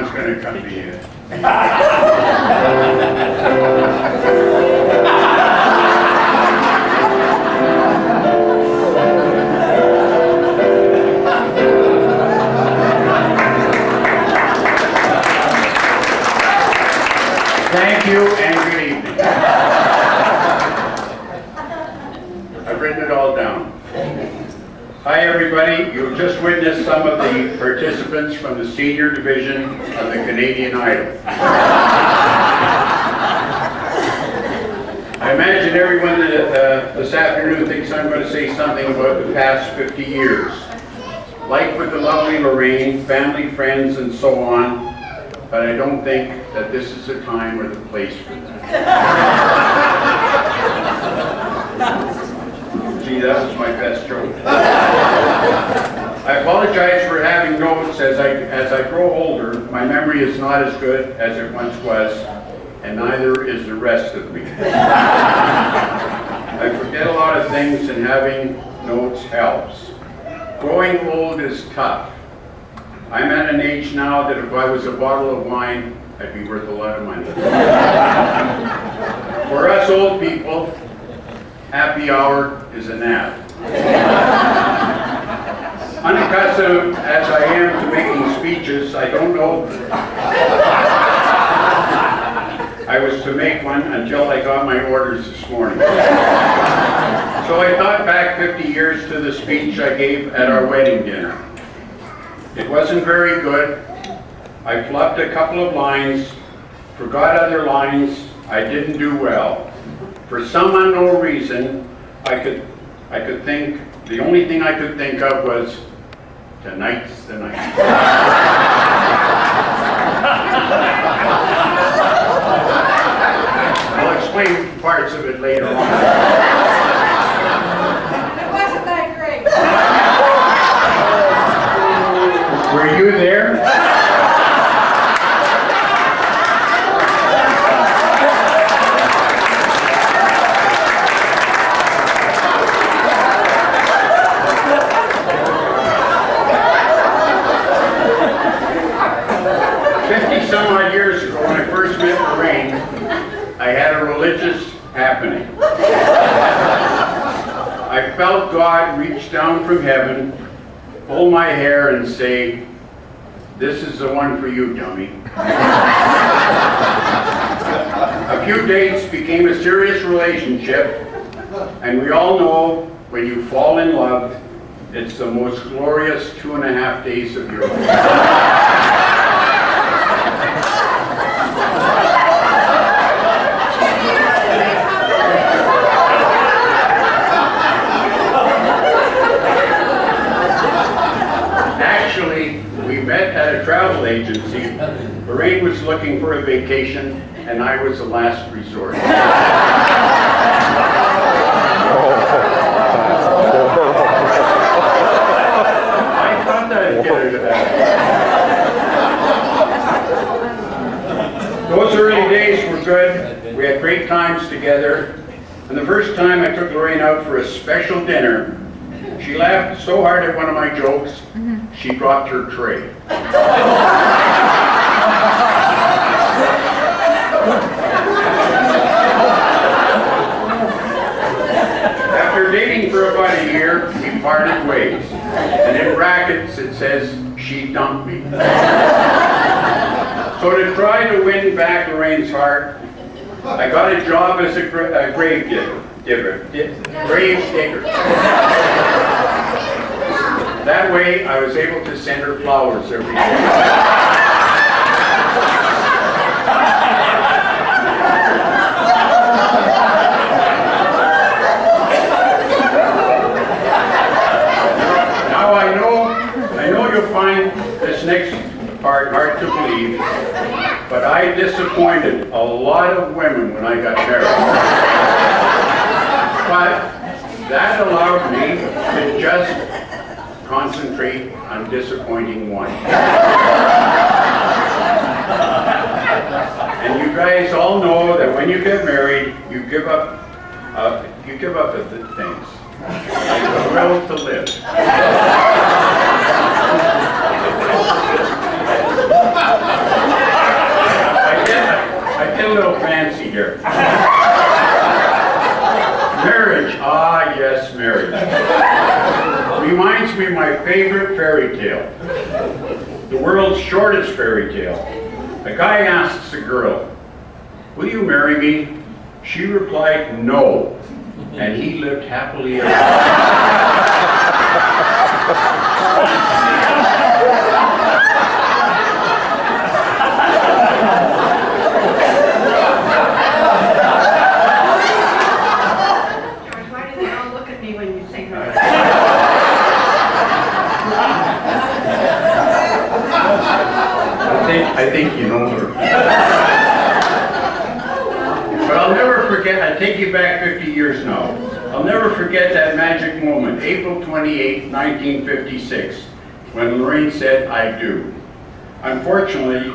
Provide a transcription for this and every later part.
one's going to come to you. Thank you and good evening. I've written it all down. Hi everybody, you've just witnessed some of the participants from the senior division of the Canadian Idol. I imagine everyone this afternoon thinks I'm going to say something about the past 50 years. Life with the lovely Lorraine, family, friends, and so on, but I don't think that this is the time or the place for that. Gee, that was my best joke. I apologize for having notes. As I grow older, my memory is not as good as it once was, and neither is the rest of me. I forget a lot of things, and having notes helps. Growing old is tough. I'm at an age now that if I was a bottle of wine, I'd be worth a lot of money. For us old people, happy hour is a nap. Unaccustomed as I am to making speeches, I don't know I was to make one until I got my orders this morning. So I thought back 50 years to the speech I gave at our wedding dinner. It wasn't very good. I flubbed a couple of lines, forgot other lines. I didn't do well. For some unknown reason, the only thing I could think of was, tonight's the night. I'll explain parts of it later on. It wasn't that great. Were you there? 50-some-odd years ago, when I first met Lorraine, I had a religious happening. I felt God reach down from heaven, pull my hair and say, "This is the one for you, dummy." A few dates became a serious relationship, and we all know when you fall in love, it's the most glorious 2.5 days of your life. Actually, we met at a travel agency. Lorraine was looking for a vacation, and I was the last resort. I thought I'd get it. Those early days were good. We had great times together. And the first time I took Lorraine out for a special dinner, she laughed so hard at one of my jokes, she dropped her tray. After dating for about a year, we parted ways. And in brackets it says, she dumped me. So to try to win back Lorraine's heart, I got a job as a grave digger. That way, I was able to send her flowers every day. Now I know you'll find this next part hard to believe, but I disappointed a lot of women when I got married. But that allowed me to just concentrate on disappointing one. And you guys all know that when you get married, you give up the things. Like the will to live. me my favorite fairy tale, the world's shortest fairy tale. A guy asks a girl, "Will you marry me?" She replied, "No," and he lived happily ever George, why do they all look at me when you sing that? I think you know her. But I'll never forget, I take you back 50 years now. I'll never forget that magic moment, April 28, 1956, when Lorraine said, "I do." Unfortunately,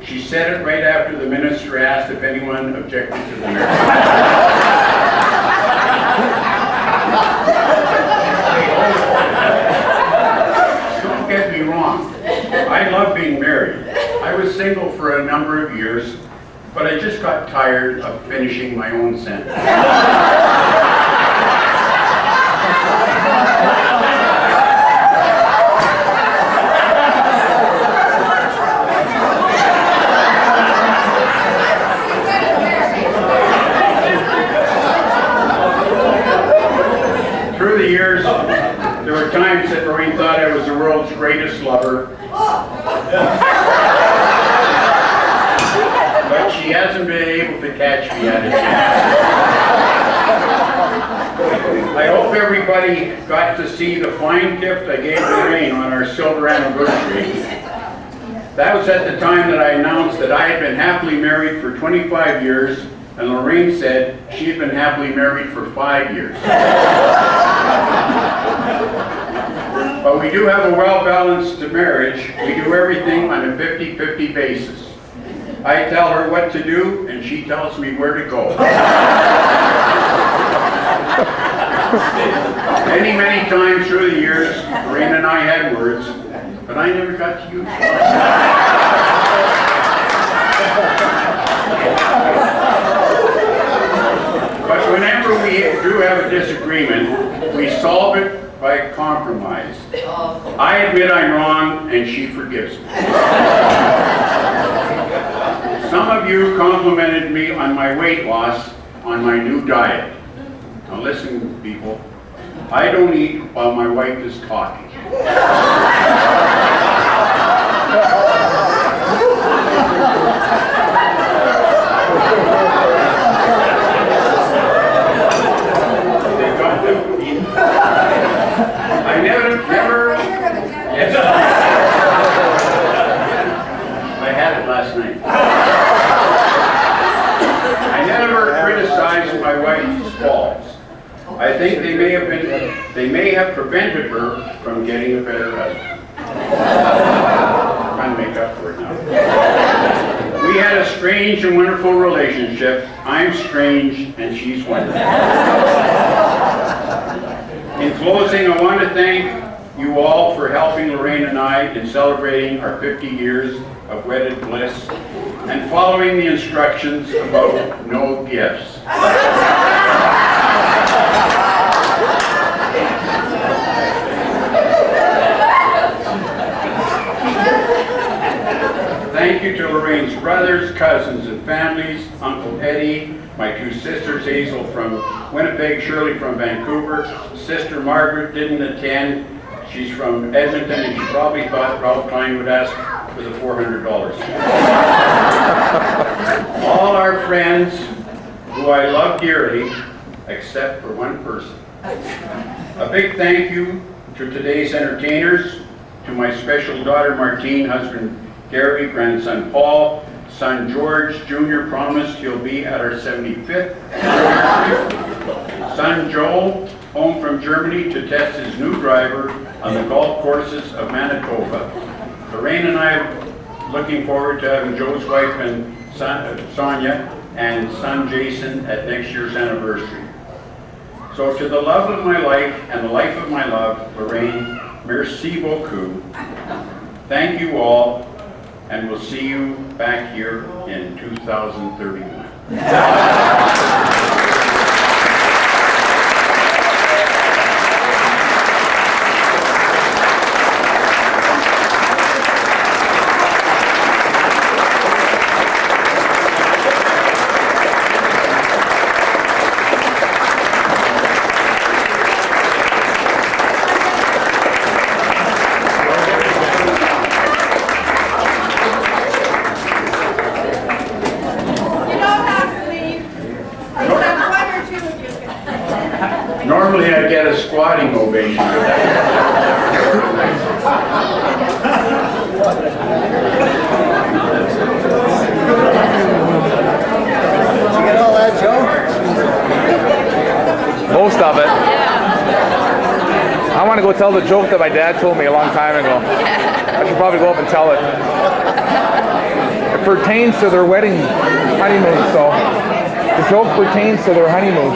she said it right after the minister asked if anyone objected to the marriage. Don't get me wrong. I love being married. I was single for a number of years, but I just got tired of finishing my own sentence. Through the years, there were times that Lorraine thought I was the world's greatest lover. But she hasn't been able to catch me at it yet. I hope everybody got to see the fine gift I gave Lorraine on our silver anniversary. That was at the time that I announced that I had been happily married for 25 years, and Lorraine said she had been happily married for 5 years. But we do have a well-balanced marriage. We do everything on a 50-50 basis. I tell her what to do, and she tells me where to go. Many times through the years, Lorraine and I had words, but I never got to use them. But whenever we do have a disagreement, we solve it by compromise. I admit I'm wrong, and she forgives me. Some of you complimented me on my weight loss on my new diet. Now listen, people, I don't eat while my wife is talking. They got them. I never, yes. I had it last night. I never criticized my wife's faults. I think they may have prevented her from getting a better husband. I'm trying to make up for it now. We had a strange and wonderful relationship. I'm strange and she's wonderful. In closing, I want to thank you all for helping Lorraine and I in celebrating our 50 years of wedded bliss and following the instructions about no gifts. Thank you to Lorraine's brothers, cousins, and families, Uncle Eddie, my two sisters, Hazel from Winnipeg, Shirley from Vancouver, Sister Margaret didn't attend. She's from Edmonton, and she probably thought Ralph Klein would ask for the $400. All our friends, who I love dearly, except for one person. A big thank you to today's entertainers, to my special daughter Martine, husband Gary, grandson Paul, son George Jr. promised he'll be at our 75th anniversary. Son Joe, home from Germany to test his new driver on the golf courses of Manitoba. Lorraine and I are looking forward to having Joe's wife and son, Sonia and son Jason at next year's anniversary. So to the love of my life and the life of my love, Lorraine, merci beaucoup. Thank you all, and we'll see you back here in 2031. tell the joke that my dad told me a long time ago. I should probably go up and tell it. It pertains to their wedding honeymoon, so the joke pertains to their honeymoon.